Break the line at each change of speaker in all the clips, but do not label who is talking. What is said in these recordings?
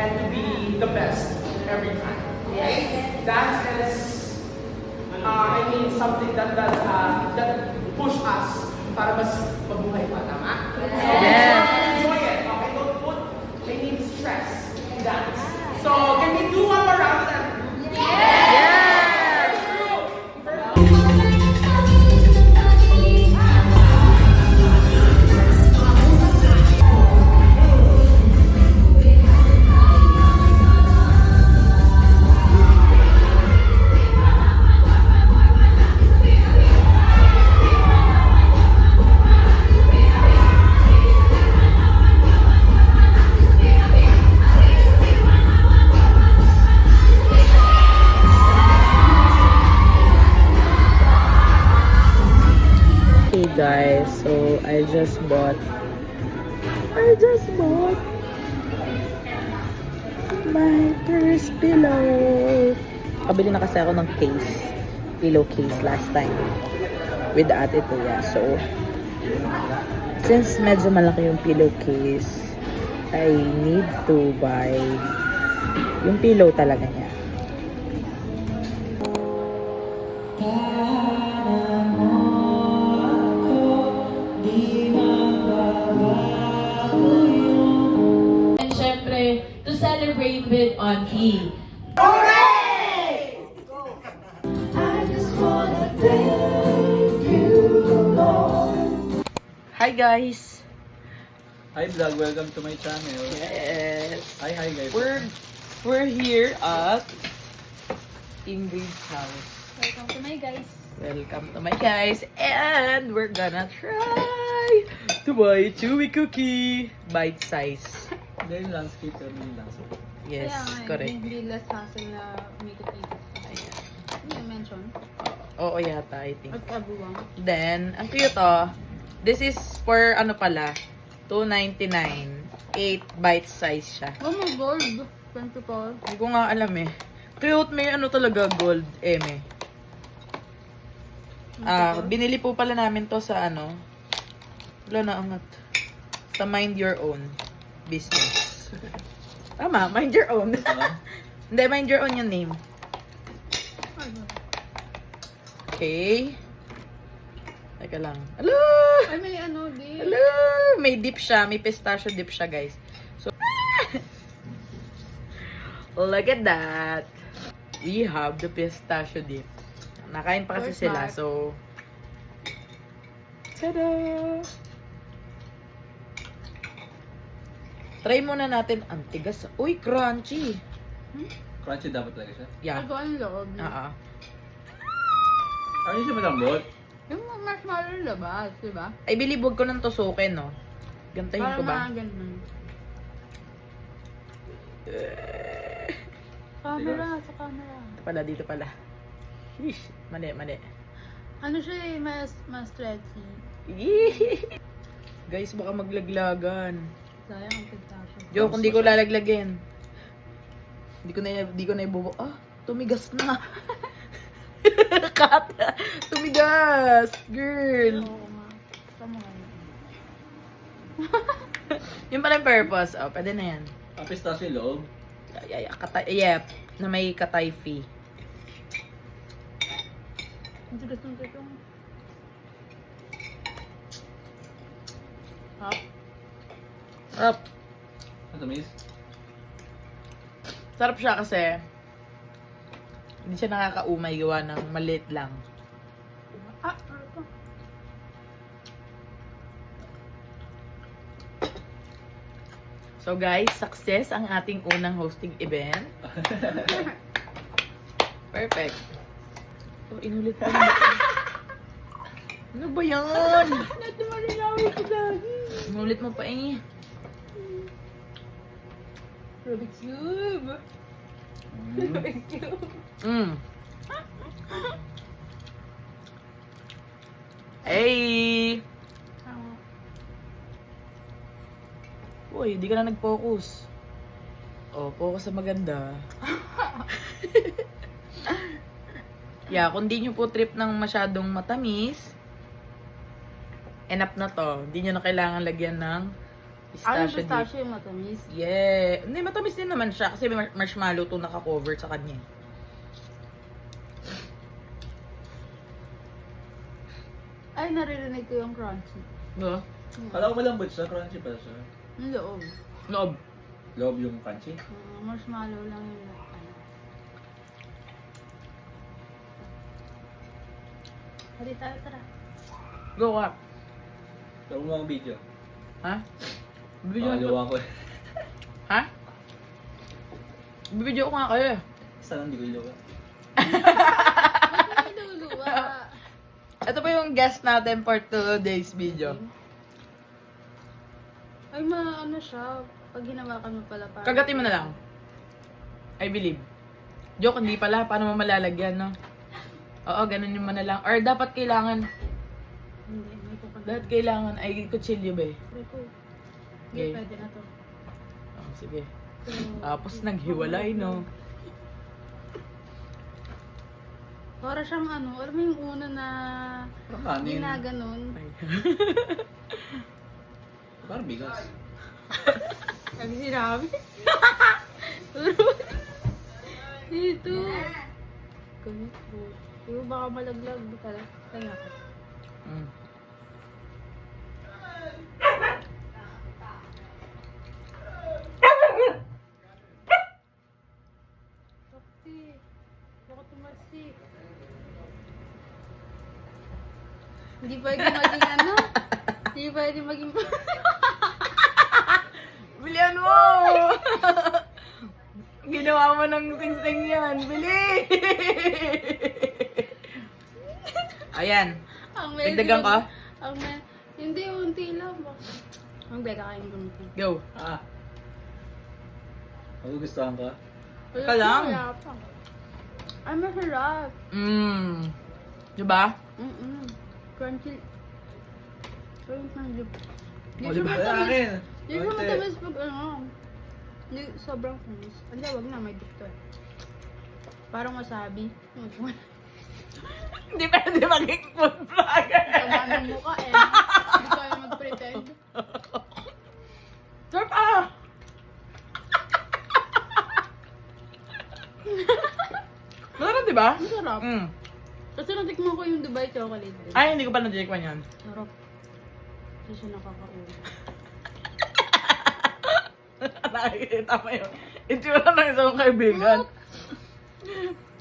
and to be the best every time. Okay? That is, something that push us para mas mabuhay pa, tama? So, enjoy it. Okay? Don't put any stress in that. So, can we do one more round then?
Hey guys, so I just bought my first pillow. Kabili na kasi ako ng pillow case last time with Ate Tuya. So since medyo malaki yung pillowcase, I need to buy yung pillow talaga niya.
And syempre, to celebrate with Auntie.
Hi guys!
Hi vlog, welcome to my channel.
Yes!
Hi guys.
We're here at Ingrid's house.
Welcome to my guys.
Welcome to my guys, and we're gonna try to buy chewy cookie, bite size.
Dahil landscape, pero hindi lang.
Yes,
Kaya nga,
correct.
Hindi less hassle na make it easy.
Ayan.
Hindi mention.
Oo yata, I think.
At kabuwang.
Then, ang cute oh. This is for ano pala, $2.99. 8 bite size siya.
Oh my god. 24.
Hindi ko nga alam eh. Cute, may ano talaga gold, eme. Binili po pala namin to sa ano. Wala na angat. Sa Mind Your Own business. Tama, Mind Your Own. Hindi, Mind Your Own yung name. Okay. Teka lang. Hello!
Ay, may ano, di.
Hello! May dip siya. May pistachio dip siya, guys. So, look at that. We have the pistachio dip. Nakain pa kasi
Where's
sila.
Mark?
So, tada! Try muna natin. Ang tigas. Uy, crunchy.
Crunchy dapat talaga siya.
Yeah.
Ako ang loob.
Ano siya malambot?
Yung marshmallow labas, di ba?
Ay, bilibog ko ng tusukin, no? Gantahin ko ba?
Parang mga ganun. Camera, sa camera.
Dito pala, dito pala. Sheesh, mali.
Ano siya eh, mas stretchy.
Guys, baka maglaglagan.
Sayang ang pistachio.
Joke, hindi ko lalaglagin. Hindi ko na ibubo. Ah, tumigas na. Kat, tumigas. Girl.
Oo nga. Tama nga yun.
Yung pala yung purpose. Oh, pwede na yan.
Ang pistachio yung loob.
Yep, na may katay fee.
Ang tigas ng ketong. Hop.
Sarap.
Matamis?
Sarap siya kasi hindi siya nakakaumay gawa ng maliit lang.
Ah, ano to?
So guys, success ang ating unang hosting event. Perfect. So, inulit pa naman. Ano ba yan?
Natumalinawin ko lagi.
Inulit mo pa eh.
Rubik's Cube. Rubik's Cube.
Hey! Uy, di ka na nag-focus. Oh, focus sa maganda. Yeah, kung di nyo po trip ng masyadong matamis, enough na to. Hindi nyo na kailangan lagyan ng
Ang
Pistachio dip.
pistachio yung matamis.
Yeah. Hindi, matamis din naman siya kasi may marshmallow to naka-cover sa kanya.
Ay, naririnig ko yung crunchy.
No?
Kala ko malambot siya, crunchy pala siya.
Yung loob.
Loob.
Loob yung crunchy.
Marshmallow lang yung ano. Hali tayo, tara.
Go ka.
Pero mo ang video.
Ha? Bibidyo ko.
Pakalawa ko eh.
Ha? Bibidyo ko nga kayo eh.
Sana hindi ko ilawa.
Ba't may luluwa?
Ito pa yung guest natin for today's video.
Ay, ano siya. Pag hinawakan mo pala parang...
Kagatin mo na lang. I believe. Joke, hindi pala. Paano mo malalagyan, no? Oo, ganun yung na lang. Or dapat kailangan,
Hindi, may pupunta.
dapat kailangan ay kutsilyo ba eh.
Try ko. Hindi,
Okay.
pwede na to.
Oh, sige.
So,
Tapos naghiwalay, no?
para siyang ano, alam mo yung una na
Parang kanin.
ginaganon.
Ay.
Parang bigas.
Sabi sinabi. Dito. Ganito. Yung baka malaglag. Kaya ka.
Mm.
Sakti. Baka tumasik. Hindi pwede maging ano. Hindi pwede maging...
Bilian mo! Ginawa mo ng sing-sing yan. Bili! Ayan.
Ang
Dagdagan ka?
Ang hindi, unti lang. Ang bega kayong gamitin.
Go.
Ah. Magugustuhan ka?
Ka lang.
Ay, masarap.
Mmm. Diba?
Crunchy. Crunchy ng lip.
O, di ba? Akin.
Hindi siya matamis pag ano. Hindi, sobrang tamis. Hindi, wag na, may dip to eh. Parang wasabi.
Hindi pwede maging food vlogger.
Tama ng mukha eh. Hindi kaya mag-pretend.
Sarap ah! Masarap, diba?
Masarap.
Mm.
Kasi natikman ko yung Dubai chocolate din.
Ay, hindi ko pa na-check yan.
Sarap. Kasi siya nakakaulo.
Nakikita mo yun. Itsura ng isang kaibigan.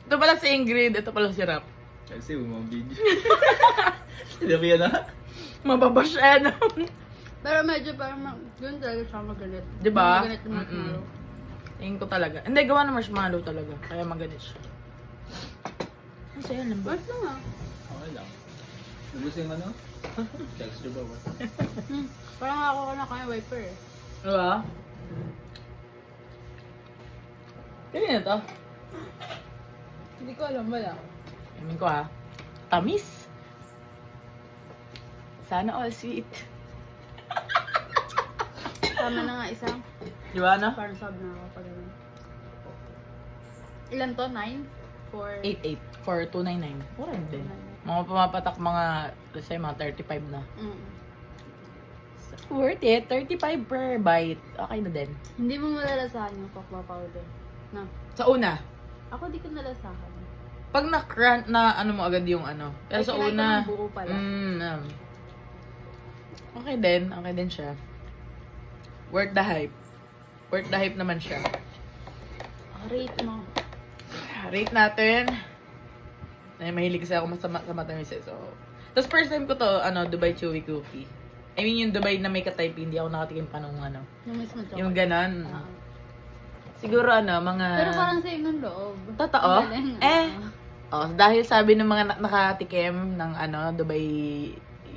Ito pala si Ingrid, ito pala si Rap.
Kasi mo ang video. Sinabi yan na?
Mababash yan.
Pero medyo parang doon talaga siya magalit.
Diba?
Magalit na marshmallow.
Tingin ko talaga. Hindi, gawa ng marshmallow talaga. Kaya maganit siya. Ang saya lang ba?
Basta nga.
Okay lang. Gusto yung ano? Text ba ba?
Parang ako ka na kaya wiper eh.
Diba? Kaya na to.
Hindi ko alam, wala.
Amin ko ha. Tamis. Sana all sweet.
Tama na nga isang.
Diba na?
Parang sub na ako pag ano. Ilan to? 9? For...
8-8 for 299. Mura din. Mga pumapatak mga, let's say mga 35 na. Worth it. 35 per bite. Okay na din.
Hindi mo malalasahan yung cocoa powder. Na.
Sa una,
Ako di ko nalasahan.
pag na-crunch na ano mo agad yung ano. Pero
Ay,
sa
kinain ko
una,
ng buo pala.
okay din siya. Worth the hype. Worth the hype naman siya.
Rate mo.
Rate natin. Ay, mahilig kasi ako sa matamis eh. So, tapos first time ko to, Dubai Chewy Cookie. I mean, yung Dubai na may ka-type, hindi ako nakatikim pa nung
Yung mismo chocolate.
yung ganon.
Ah.
Siguro mga...
Pero parang sa'yo ng loob.
Totoo?
Ang galing,
Dahil sabi ng mga nakatikim ng Dubai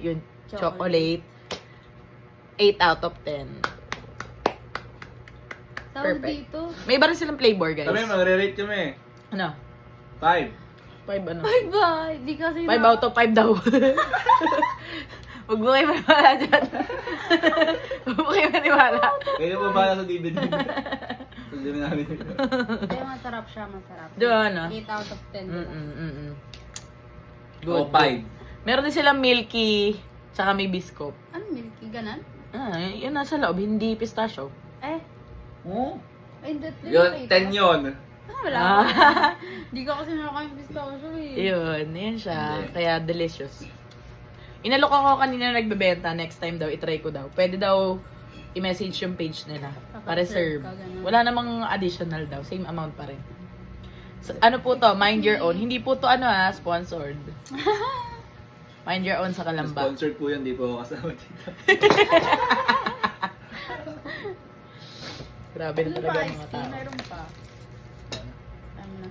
yung chocolate, 8 out of 10.
Tawag
Perfect.
dito.
May iba rin silang flavor, guys.
Kami, magre-rate kami.
Ano?
5.
5
Bye-bye. Di kasi
5 out of 5 daw. Huwag mo kayo maniwala dyan. Huwag mo kayo maniwala.
Kayo pa bala sa DVD. Sabi namin.
Kaya masarap siya, masarap.
Diba,
8 out of 10.
Good. 5.
Meron din silang milky, tsaka may biscuit.
Ano milky? Ganan?
Yun nasa loob, hindi pistachio.
Eh,
Oh?
ay, hindi.
Yun, 10 yun.
Wala. Hindi ka kasi nakakain pistachio eh.
Yun siya.
Hindi.
Kaya delicious. Inalok ako kanina na nagbebenta, next time daw, itry ko daw. Pwede daw i-message yung page nila. Pa-reserve.
Ka, ganun.
Wala namang additional daw, same amount pa rin. So, ano po to? Mind your own. Hindi po to sponsored. Mind your own sa Kalamba.
Sponsored po yan, di po ako kasama dito.
Grabe na
Ano
talaga
ba,
ang mga tao.
meron pa. Ano na?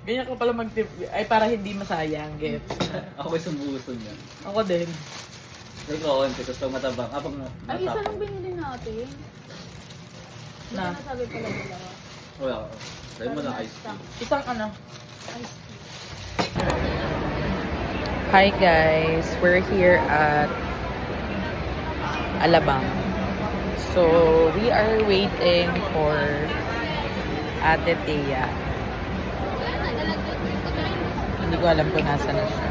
Ganyan ko pala mag-tip. Ay, para hindi masayang, gets.
Ako may sumuso niya.
Ako din.
May kaunti, tapos pag matabang. Pag
Ay, isa lang binili natin. Hindi
Na?
na nasabi pala dalawa.
Wala ko. Sabi mo na ice cream.
Isang ano?
Ice tea.
Hi guys, we're here at Alabang. So, we are waiting for Ate Thea. Hindi ko alam kung nasa na siya.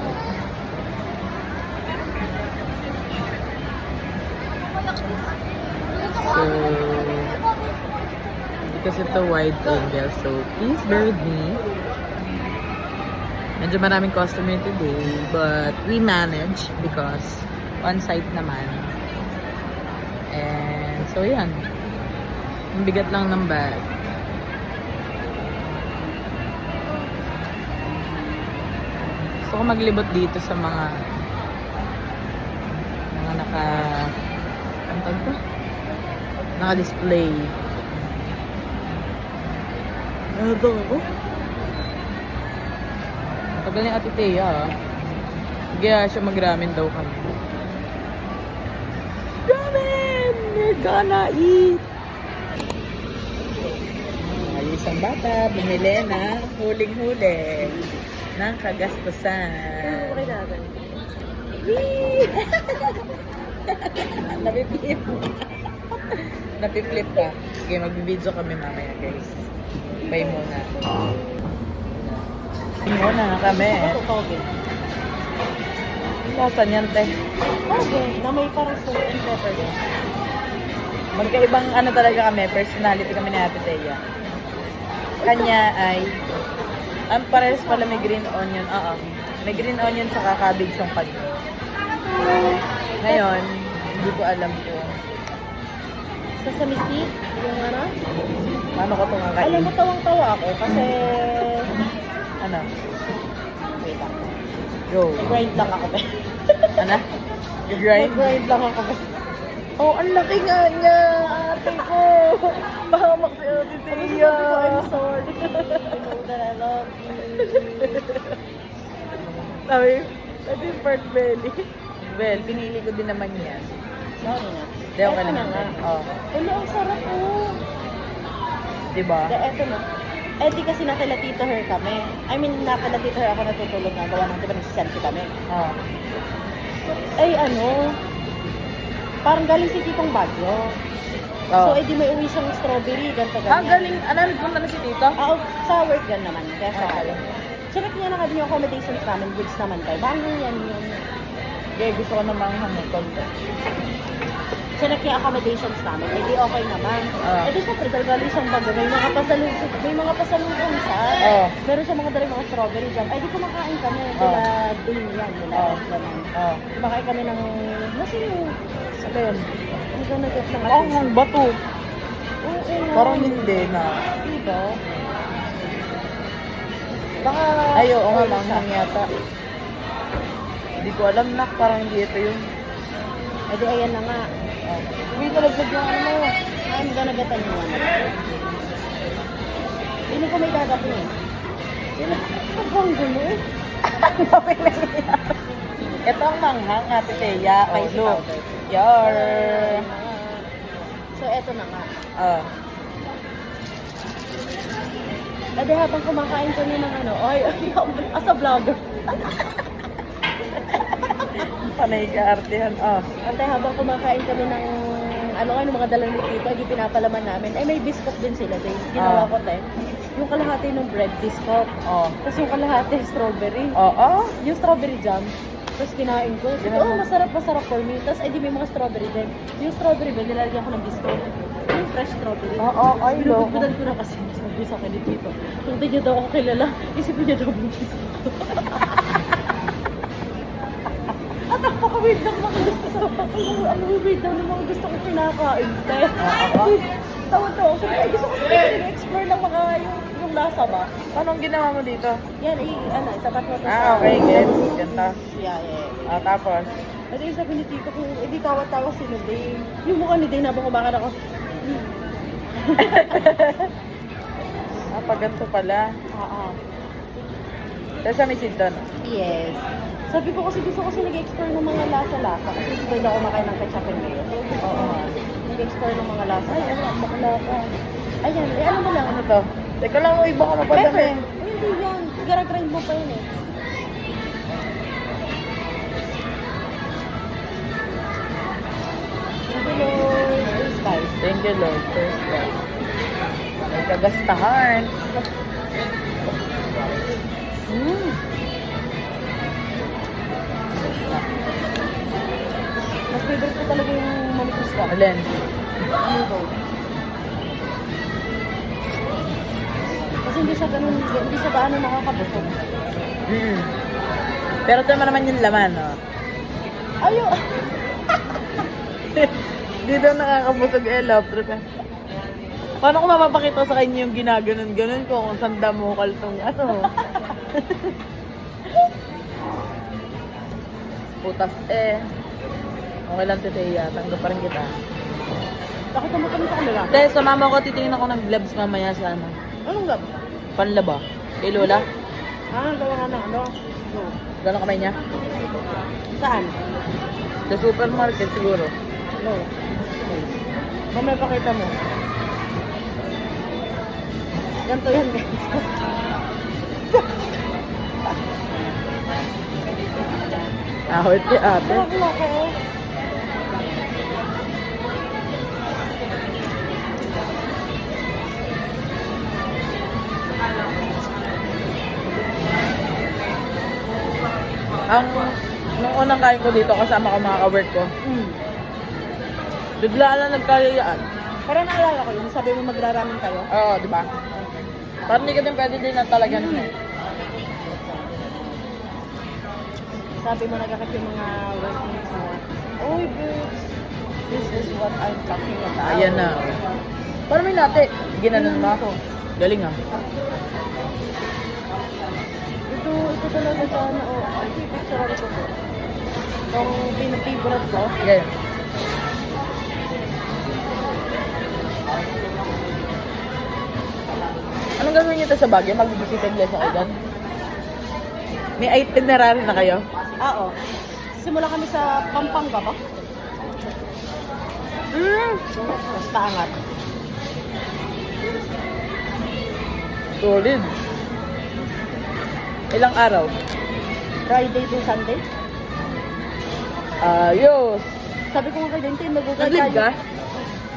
So, because ito wide angle, so please bear with me. Medyo maraming customer today, but we manage because on site naman. And so yan. Ang bigat lang ng bag. Gusto ko maglibot dito sa mga ano tawag to? Naka-display. Ano to ako? Tagal ni Ate Thea, ah. Kaya siya mag-ramen daw kami. Ramen! We're gonna eat! Ayos ang bata, bumili na huling-huli ng kagastusan.
Okay natin.
Whee! Napipip. Napipip pa. Sige, magbibideo kami mamaya, guys. Bye muna. Muna kami.
Toge.
Lasan yan, te?
Toge, na may parang salt and pepper yan.
Magkaibang ano talaga kami, personality kami ni Ate Thea. Kanya ay, ang parehas pala may green onion. Oo. May green onion sa cabbage yung kanya. Ngayon, hindi ko alam kung
Sa samisit, yung ano?
paano ko itong kakain.
Alam mo, tawang-tawa ako kasi
Ano?
wait lang.
Go.
Grind lang ako.
Ano? Grind?
Grind lang ako.
Oh, ang laki nga niya, ate ko. Mahamak si Ate Thea.
I'm sorry. I know that I love you.
Sabi, ito yung pork belly. Well, pinili ko din naman yan.
Sorry na.
Hindi ako
Eto na nga.
Oh.
Ulo, ang sarap po.
Diba?
Eto na. Eh di kasi nakila Tito Her kami. I mean, nakila Tito Her ako natutulog na gawa ng, di ba nagsiselfie kami?
Oh.
Ay ano, parang galing si Titong Baguio.
Oh.
So, eh di may uwi siyang strawberry, ganito ganyan.
Ah, galing. Ano, nagpunta na si Tito?
Ah, sa work yan naman. Kaya sa
Ah,
akin. Check niya na kami yung accommodations namin, goods naman tayo. Bago yan yun.
Okay, gusto ko namang konti.
Check niya accommodations namin, eh di okay naman.
Ah.
Eh di syempre, dahil galing siyang Baguio, may mga pasalubong siya.
Oh.
Meron siya mga daling mga strawberry dyan. Ay di kumakain kami, nila din yan, nila
Oh.
ganun.
Oh.
Kumakain kami ng, nasa yung,
Sabihin.
hindi ka nag-get ng
Oh, ang bato.
Oo, nga.
Parang hindi na.
Diba? Baka...
Ay, oo nga,
oil siya.
manghang yata. Hindi ko alam na, parang hindi ito yun.
Eh di ayan na nga.
Oh. Hindi nalaglag yung ano.
I'm gonna get a new one. Hindi ko may dadating eh. Sobrang gulo eh.
Ito ang manghang, Ate Thea. Oh,
Spicy
look.
powder.
Yar.
So eto na nga.
Oh.
Eh di habang kumakain kami ng ano, ay, as a vlogger.
Panay ka artehan. Oh.
Ate habang kumakain kami ng
ano nga, ng mga dala ni Tito, hindi pinapalaman namin. Eh, may biscuit din sila din. Ginawa ko tayo. Yung kalahati ng bread, biscuit.
Oh.
Tapos yung kalahati, strawberry.
Oo.
Yung strawberry jam. Tapos kinain ko. Sabi ko, oh, masarap for me. Tapos, eh, di may mga strawberry din. Yung strawberry din, nilalagyan ko ng biscuit. Yung fresh strawberry.
Oo, ay, loko.
Binubudbudan ko na kasi. Sabi sa akin ni Tito. Kung di niya daw ako kilala, isipin niya daw buntis ko. At napaka-weird ng mga gusto sa ang weird daw ng mga gusto ko kinakain. Tawa-tawa. Sabi, ay, gusto ko sabi explore ng mga yung lasa ba?
Anong ginawa mo dito?
Yan, itapat mo to
Okay, gets. Ganda.
Yeah.
Tapos?
At yung sabi ni Tito kung hindi tawa-tawa si Dane. Yung mukha ni Dane habang kumakan ako.
Paganto pala.
Oo.
Tapos may sinton.
Yes. Sabi ko kasi gusto kasi nag-explore ng mga lasa-lasa. Kasi hindi na ako makain ng ketchup and mayo. So gusto ko nag-explore ng mga lasa. Ay, ano, bakla ka. Ayan, eh ano mo lang.
Ano to? Teka lang, uy, baka mapadami.
Pepper. Hindi yan. Gara-grind mo pa yun eh.
Thank you, Lord. First time. May kagastahan.
Mas favorite ko talaga yung manikus ka.
Alin?
Ano ko? Kasi hindi siya gaano nakakabusog.
Pero tama naman yung laman, no?
Ayo!
Di daw nakakabusog love trip. Paano ko mapapakita sa kanya yung ginaganon-ganon ko kung saan damukal tong ano? Putas Okay lang, Teteya. Tanggap pa rin kita.
Bakit naman kami sa kanila?
Te, sa mama ko, titingin ako ng gloves mamaya sa ano.
Anong gab?
Panlaba. Kay Lola.
Gawa nga ng ano? No.
Gano'n kamay niya?
Saan?
Sa supermarket siguro.
No. Mamaya pakita mo. Ganito yan, guys.
Ahot kay ate.
Wala ko.
Nung unang kain ko dito, kasama ko mga ka-work ko, bigla lang nagkayayaan.
Parang naalala ko yun, sabi mo magraramin kayo.
Oo, di ba? Parang hindi ka din pwede din na talagang
Sabi mo nagkakit yung mga workmates mo. Oy, bitch, this is what I'm talking about.
Ayan na. Parang may nati. Ginanon mo ako. Galing ah.
Ito talaga sana. Ay, picture ko po. Itong pinag-favorite ko.
Ganyan. Anong gagawin niyo ito sa Baguio? Mag-visiting lesson kayo dyan? May itinerary na kayo?
Oo. Simula kami sa Pampanga ba? Basta angat.
Solid. Ilang araw?
Friday to Sunday.
Ayos.
Sabi ko nga kay Dente, mag-ukay
Nag-leave ka?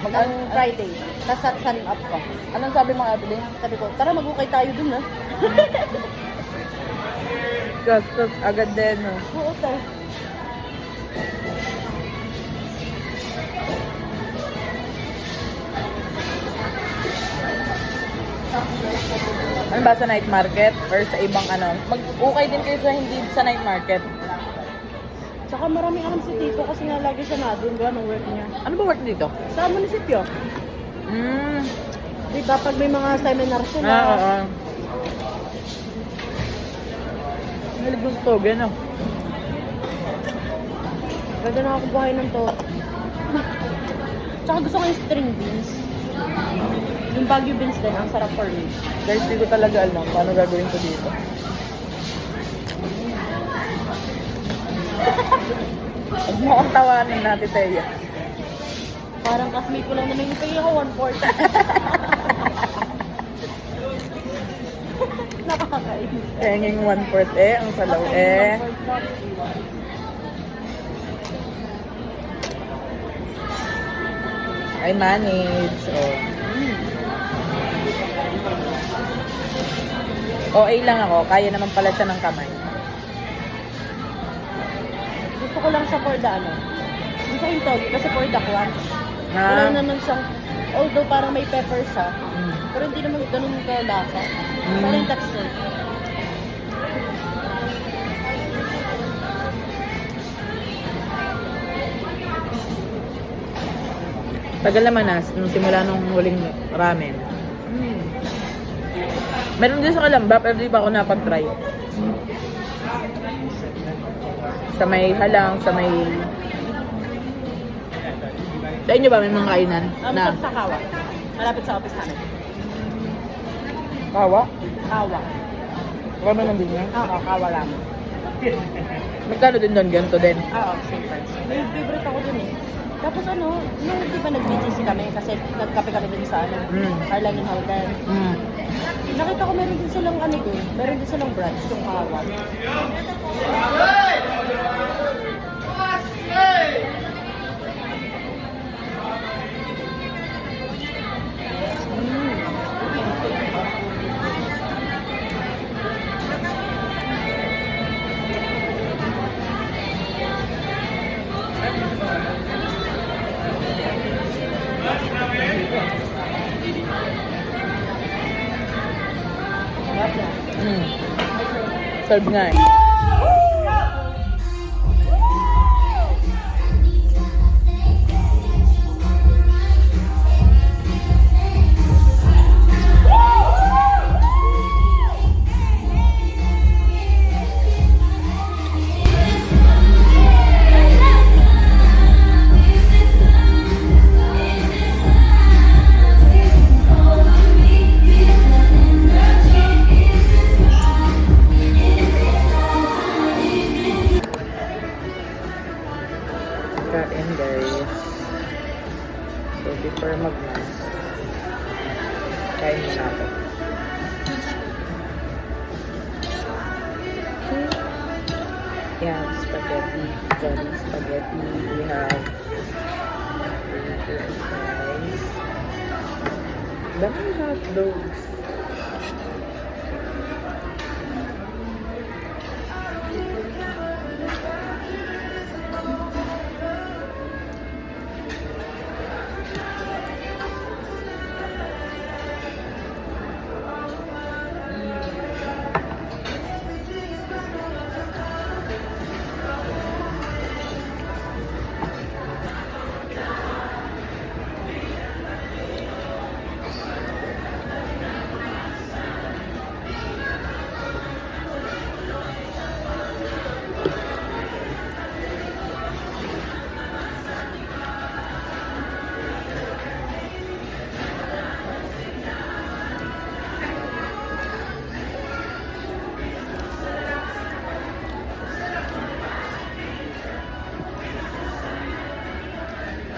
Ang Friday. Tapos sun up ko.
Anong sabi mga ate?
Sabi ko, tara mag-ukay tayo dun ha.
Gastos agad din, no?
Oo, tayo.
Ano ba sa night market? Or sa ibang ano? Mag-ukay din kayo sa hindi sa night market.
Tsaka maraming alam si Tito kasi nga lagi siya na doon ng work niya.
Ano ba work dito?
Sa munisipyo. Di ba pag may mga seminar sila,
Oo. Nalig mo sa toge, no?
ganda na ako buhay ng to. Tsaka gusto ko yung string beans. Yung Baguio beans din, ang sarap for me.
Guys, hindi ko talaga alam paano gagawin ko dito. Huwag mo akong tawanin natin, Teya.
Parang classmate ko lang naman yung pay ako, 1/4. Nakakainis.
Hanging 1/4 ang salaw I manage. Oh. OA lang ako. Kaya naman pala siya ng kamay.
Gusto ko lang siya for the ano. Gusto ko yung togi kasi for the crunch.
Ah.
Wala naman siyang, although parang may pepper siya,
Mm.
pero hindi naman ganun kalasa. Parang yung texture.
Tagal naman nung simula nung huling ramen. Meron din sa Kalamba, pero di pa ako napag-try. Sa may halang, sa may... Sa inyo ba may mga kainan na
Sa Kawa. Malapit sa office namin.
kawa?
Kawa.
Ramen lang din yan?
Oo, Kawa lang.
Magkano din doon? Ganito din.
Oo, same price. May favorite ako dun eh. Tapos ano, nung di ba nag-BGC kami kasi nagkape kami dun sa ano, Arlangin Hotel.
Mm.
Nakita ko meron din silang ano dun, meron din silang branch yung Kawa.
Serve nga eh. Kain guys. So before mag-mass, kain muna ako. We have spaghetti, Johnny spaghetti. We have fries. Dami hot dogs.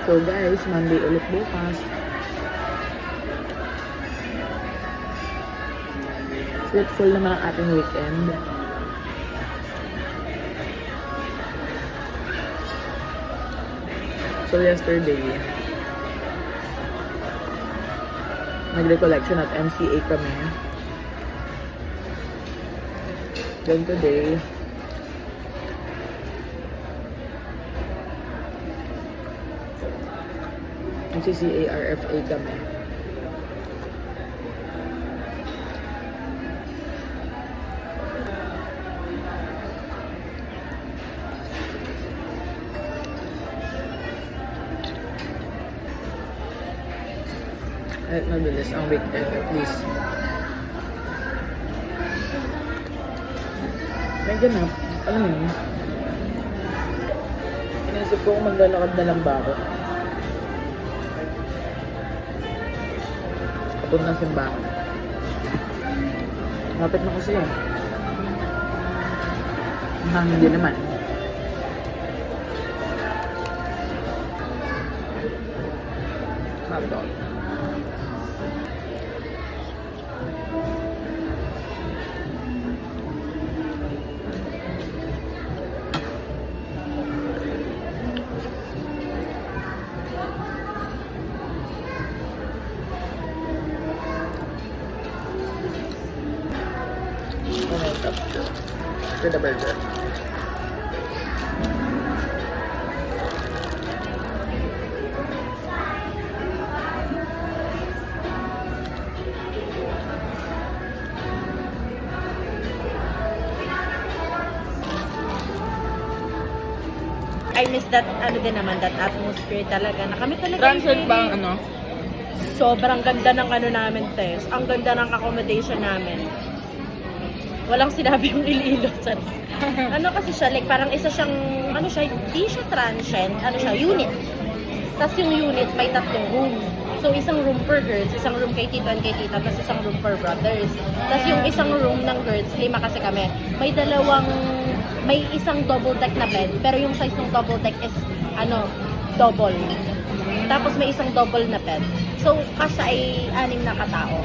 So guys, Monday ulit bukas. Fruitful naman ang ating weekend. So yesterday, nag-recollection at MCA kami. Then today, CCARFA kami. Kahit mabilis ang weekend at least. May ganap. Alam mo yun? Inisip ko kung maglalakad na lang ba ako. Papuntang simbahan. Lapit na kasi yan. Hangin din naman. Not all. For the burger.
I miss that, ano din naman, that atmosphere talaga. Na kami talaga.
Transit ba ang ano?
Sobrang ganda ng ano namin, Tess. Ang ganda ng accommodation namin. Walang sinabi yung Iloilo. Ano kasi siya, like parang isa siyang, ano siya, di siya transient, ano siya, unit. Tapos yung unit may 3 room. So isang room per girls, isang room kay tito and kay tita, tapos isang room per brothers. Tapos yung isang room ng girls, 5 kasi kami. May isang double deck na bed, pero yung size ng double deck is, ano, double. Tapos may isang double na bed. So, kasya ay 6 na katao.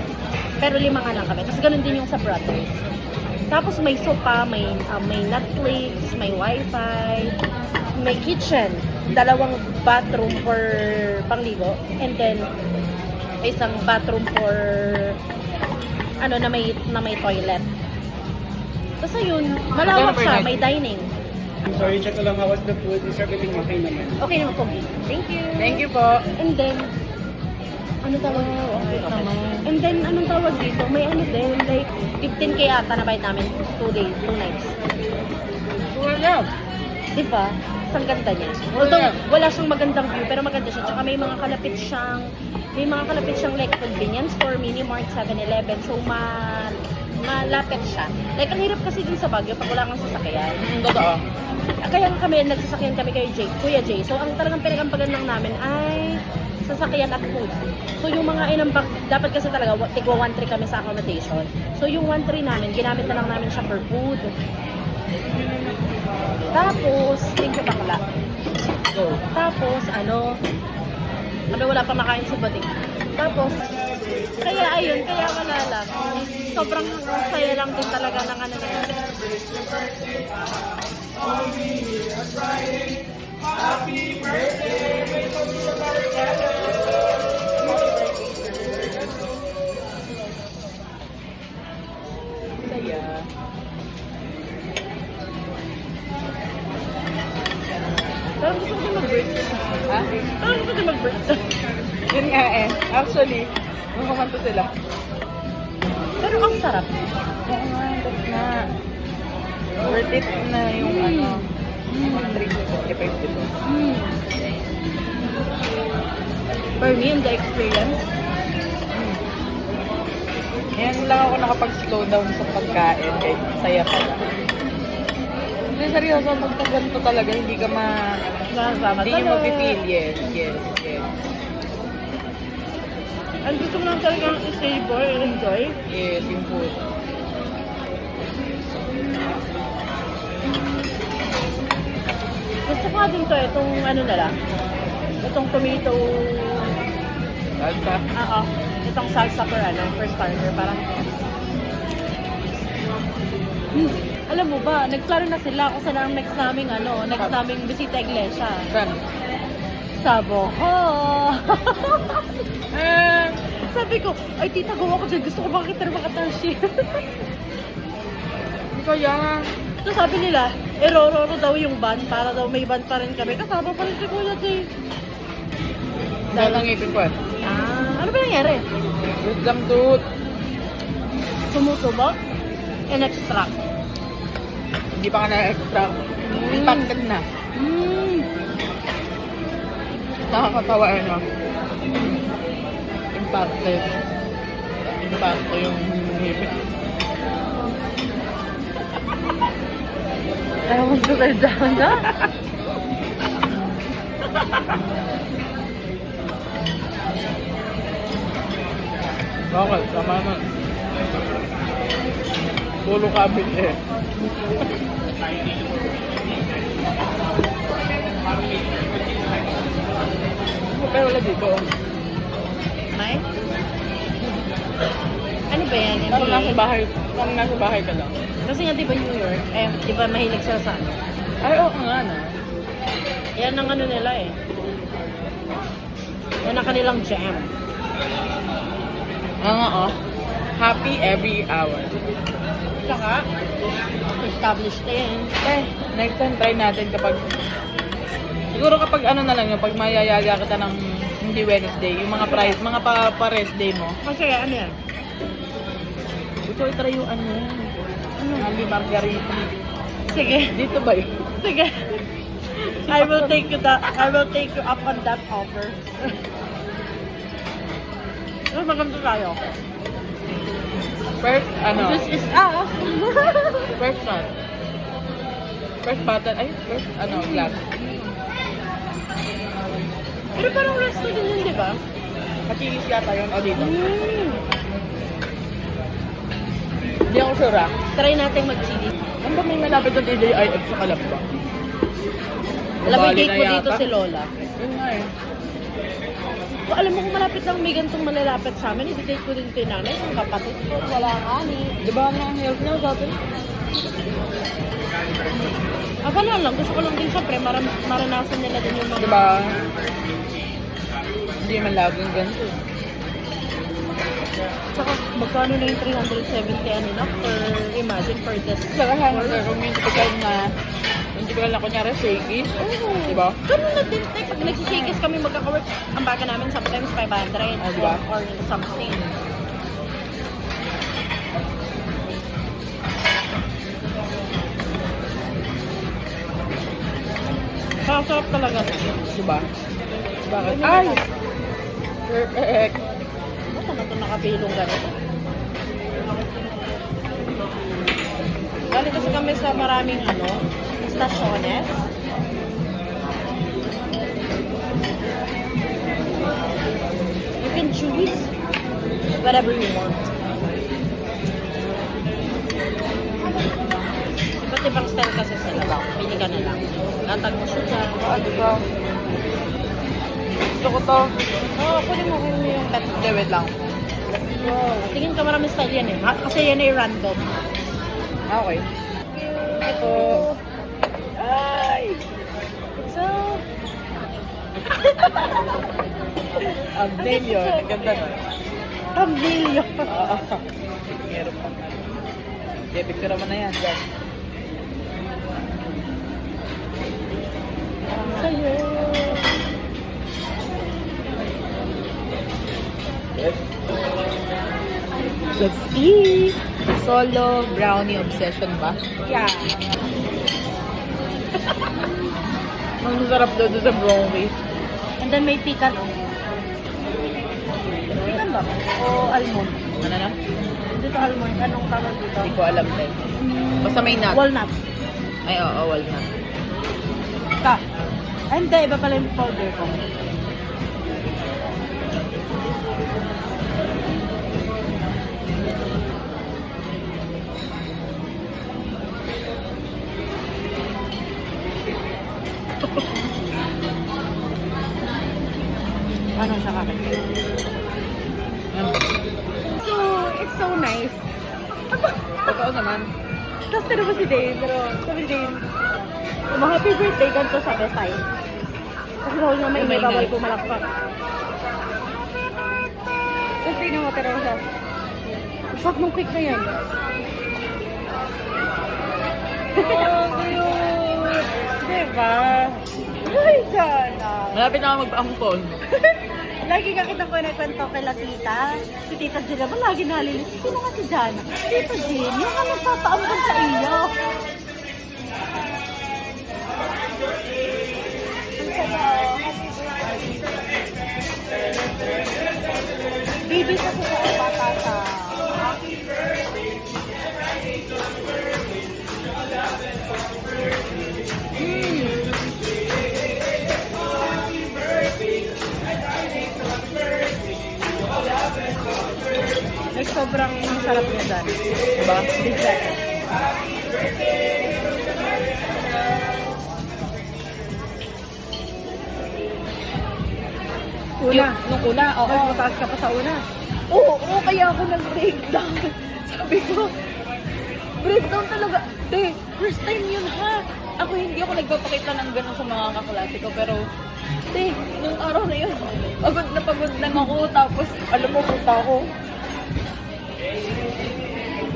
Pero 5 nga lang kami. Tapos ganun din yung sa brothers. Tapos may sofa, may Netflix, may wifi, may kitchen, 2 bathroom for pangligo, and then isang bathroom for ano na may toilet. Tapos ayun, malawak siya, may dining.
Sorry, check ko lang how was the food. Is everything okay naman?
Okay naman po. Thank you.
Thank you po.
And then, ano tawag dito?
Okay naman.
And then, anong tawag dito? May ano din, like, 15K ata na bayad namin. 2 days, 2 nights.
Wala.
Diba? Ang ganda niya. Although, wala siyang magandang view, pero maganda siya. Tsaka may mga kalapit siyang like convenience store, mini mart, 7-Eleven. So, malapit siya. Like, ang hirap kasi din sa Baguio pag wala kang sasakyan.
Totoo.
Kaya kami, nagsasakyan kami kay Kuya Jay. So, ang talagang pinagampagan lang namin ay sasakyan at food. So, yung mga inambak, dapat kasi talaga, tigwa 1-3 kami sa accommodation. So, yung 1-3 namin, ginamit na lang namin siya per food. Tapos, thank you bakla.
Go.
Tapos, wala pa makain sa batik. Tapos, kaya ayun, kaya wala lang. Sobrang saya lang din talaga ng ano na yun.
Saya.
Parang gusto ko mag-birthday.
Ha?
Parang gusto ko mag-birthday.
Yun nga eh. Actually, kumanto sila.
Pero ang sarap.
Oo nga, that's na. Worth it na yung ano. 355 dito.
For me, and the experience,
Ngayon lang ako nakapag-slow down sa pagkain kahit saya pa lang. Hindi, seryoso, magpaganto talaga, hindi ka
nasama
hindi nyo mapipil. Yes.
ang gusto mo lang talagang i-savor and enjoy.
Yes, yung food.
Gusto ko nga din to, itong ano nila, itong tomato,
Salsa.
itong salsa per starter, parang, alam mo ba, nagklaro na sila kung saan ang next naming bisita iglesia.
Saan?
Sa Boho. Sabi ko, ay tita, gawa ko dyan, gusto ko makakita ng mga tashi.
Kaya,
So sabi nila, erororo daw yung van, para daw may van pa rin kami. Kasama pa rin si Kuya Jay.
dahil ang ipin ko eh.
Ano ba nangyari?
Wisdom tooth.
Sumutubok? In-extract.
Hindi pa ka na-extract. Impacted na. Nakakatawa ano. Impacted yung ngipin.
Ayaw mo sugar down na?
Okay, tama na. Puro kabit eh. Pero wala dito.
May? Ano ba yan?
Parang nasa bahay ka lang.
Kasi nga di ba New York, di ba mahilig sila sa ano?
Ay, oo nga na.
Yan ang ano nila eh. Yan ang kanilang jam.
Oo nga oh. Happy every hour.
Tsaka, established din.
Eh, next time try natin kapag... Siguro kapag ano na lang yun, pag mayayaga kita ng hindi Wednesday, yung mga price, mga pa-rest day mo.
Kasi ano yan?
Gusto ko try yung ano, Ali Margarita.
Sige.
Dito ba yun?
Sige. I will take you up on that offer. Mas maganda tayo.
First, ano?
This is us.
First one. First button, ay, first, ano, glass.
Pero parang resto din yun, di ba?
Makinis yata yun, o dito.
Mm.
Hindi ako sure ah.
Try natin mag-chili.
Ano ba may malapit na DJIF sa Kalamba?
Alam mo,
Bali
date
na
mo dito
yata.
si Lola.
Yun nga eh.
O, alam mo kung malapit lang may gantong malalapit sa amin, i-date ko din kay nanay, ang kapatid ko, wala ang ani.
Di ba ang health niya sa atin?
Wala lang, gusto ko lang din syempre, maranasan nila din yung mga...
Di ba? Hindi man laging ganito.
Tsaka, magkano na yung 370 ano na, imagine, per test.
Saka hangover, kung may typical na na kunyari shakies. Di ba?
Ganun na din, tayo. Pag nagsishakers kami magkaka-work, ang baga namin sometimes 500
diba?
or something. Sarap talaga.
Di ba? Bakit? Ay! Perfect!
Ba't na ito nakapilong ganito? Galing kasi kami sa maraming stasyones. You can choose whatever you want. Iba't ibang style kasi sila. Pili ka na lang. Latag mo siya dyan.
Di ba? Gusto ko to.
Oo, kunin mo yung cut.
Hindi, wait lang.
Wow. Tingin ka maraming style yan eh. Kasi yan ay random.
Okay. Ito.
Ay! So,
Abdel yun. Ganda nun.
Cambilio.
Oo. Meron pa. Okay, picture mo na yan. Dyan.
Sa'yo.
Let's see. Solo brownie obsession ba?
Yeah.
Ang sarap daw doon sa brownie.
And then may pecan. Pecan ba? O almond?
Ano na?
Dito almond. Anong tawag dito?
Hindi ko alam din. Basta may nut.
Walnut.
Ay, oo, walnut.
Ka. Ay, hindi. Iba pala yung powder ko. Ano siya kami? So, it's so nice.
Totoo naman.
Tapos tira mo si Dave, pero sabi ni Dave, happy birthday, ganito sa Besay. Kasi daw niya may
May
bawal
ingay.
pumalakpak. Tapos tingnan mo, tira mo siya. Isap nung cake na yan. Oh, cute! Diba? Ay, sana.
Malapit na ako magpa-ampon.
Lagi ka kitang kwento kay la tita. Si Tita Jean naman lagi nalilis. Sino ka si Jana? Tita Jean, yung ka nagpapaambon sa iyo. Ang saya, oh. Baby kasi sa bata sa... Like, sobrang sarap niya dyan.
Diba?
Dessert. Una.
Nung una, oo.
Mas mataas ka pa sa una.
Oo, kaya ako nag-breakdown. Sabi ko, breakdown talaga. Te, first time yun ha. Ako hindi ako nagpapakita ng gano'n sa mga kaklase ko, pero te, nung araw na yun, pagod lang ako, tapos alam mo, punta ako.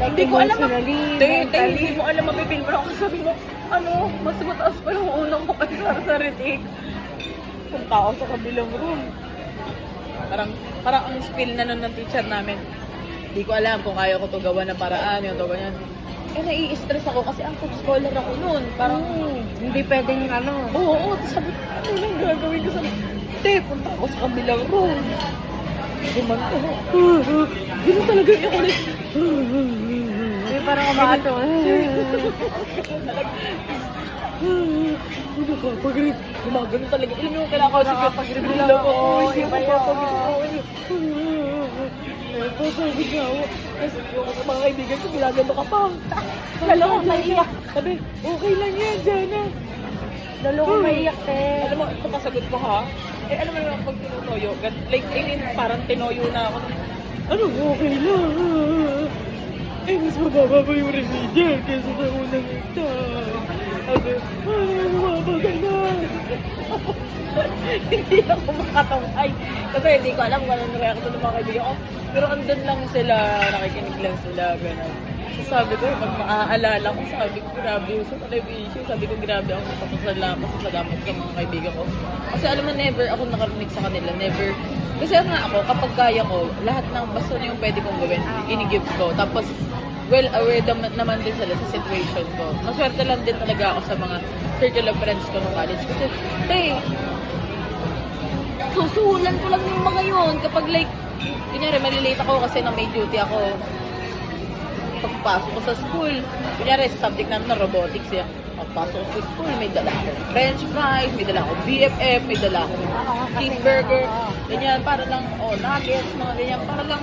Like,
Hindi ko alam.
emotionally, mentally. Hindi mo alam, mapipil mo lang ako. Sabi mo, mas mataas pa yung unang ko kay sa retake. Kung tao sa kabilang room.
Parang ang spill na nun ng teacher namin. Hindi ko alam kung kaya ko to gawa ng paraan, yung to ganyan. Nai-stress ako kasi ang top scholar ako noon. Parang,
Hindi pwedeng
oo, tapos sabi ko, ano lang gagawin ko sa... Te, punta ako sa kabilang room. Guman ko. Ganun talaga yung ulit.
parang umaato.
Pag-grip. Gumagano talaga. Alam mo, kailangan ko
Nakakapag-grip lang ako. Iba yun.
Pasagod na ako. Kasi yung mga kaibigan ko, ginagano ka pa.
Lalo ko maiyak.
Sabi, okay lang yan, Jana.
Lalo ko maiyak, te.
Alam mo, ito kasagot ko ha. Eh, alam mo naman pag tinutoyo, like, I mean, parang tinoyo na ako. Ano, okay lang. Eh, mas mababa pa yung remedial kaysa sa unang ito. Sabi, mababa na. Hindi ako makataway. Kasi hindi ko alam kung anong reaction ng mga kaibigan ko. Pero andun lang sila, nakikinig lang sila, gano'n. So sabi ko, pag maaalala ko, sabi ko, grabe yung sa television. Sabi ko, grabe ako pasasalamat ng mga kaibigan ko. Kasi alam mo, never ako nakarinig sa kanila. Never. Kasi nga ako, kapag kaya ko, lahat ng basta na yung pwede kong gawin, inigive ko. Tapos, well aware naman din sila sa situation ko. Maswerte lang din talaga ako sa mga circle of friends ko nung college. Kasi, susuhulan ko lang yung mga yun. Kapag like, kunyari, malilate ako kasi na may duty ako. Pagpasok ko sa school, kunyari, sa subject namin na robotics yan. Pagpasok ko sa school, may dala ako french fries, may dala ako BFF, may dala ako cheeseburger. Ganyan, para lang, nuggets, mga ganyan, para lang,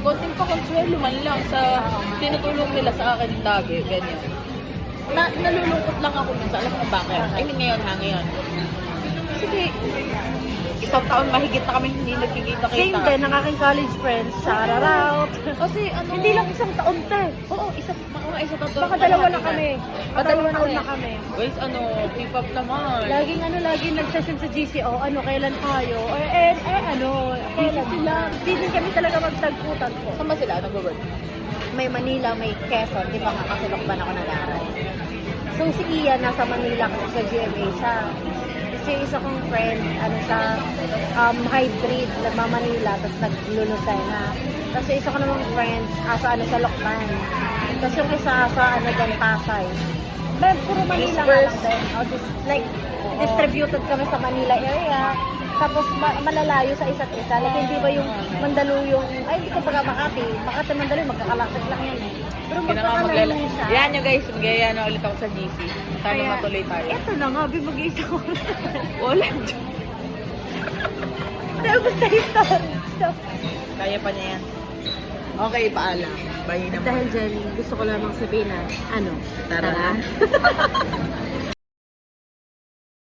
konting pa-consuelo man lang sa tinutulong nila sa akin lagi, ganyan. Nalulungkot lang ako minsan, alam mo bakit? I mean, ngayon. Sige, isang taon mahigit na kami hindi nagkikita-kita.
Same din, ang aking college friends, shout out.
Kasi ano,
Hindi lang isang taon, te.
oo, isang taon.
Baka dalawa na kami. Dalawang taon na kami.
Guys, keep up naman.
Laging nagsasend sa GCO, kailan tayo? Kailan sila? Hindi din kami talaga magtagputan po.
Saan ba sila? Nag-work?
May Manila, may Quezon, di ba nga kasi Lokban ako nag-aaral. So si Ian nasa Manila kasi sa GMA siya. Kasi isa kong friend, hybrid, nagma-Manila, tapos nag-Lunocena. Tapos isa ko namang friend, sa Lokban. Tapos yung isa sa Pasay. But puro Manila nga lang din. Distributed kami sa Manila area. Tapos malalayo sa isa't isa. Like, hindi ba yung Mandaluyong, hindi ko pala Makati. Makati Mandaluyong, magkakalapit lang yan eh. Pero magkakalayo siya.
Yan nyo guys, magaya na ulit ako sa GC. Sana
Kaya,
matuloy tayo.
Eto na nga, mag-isa ko.
Wala.
Pero basta ito.
Kaya pa niya yan. Okay, paalam. Bye naman.
Dahil dyan, gusto ko lamang sabihin na,
Tara.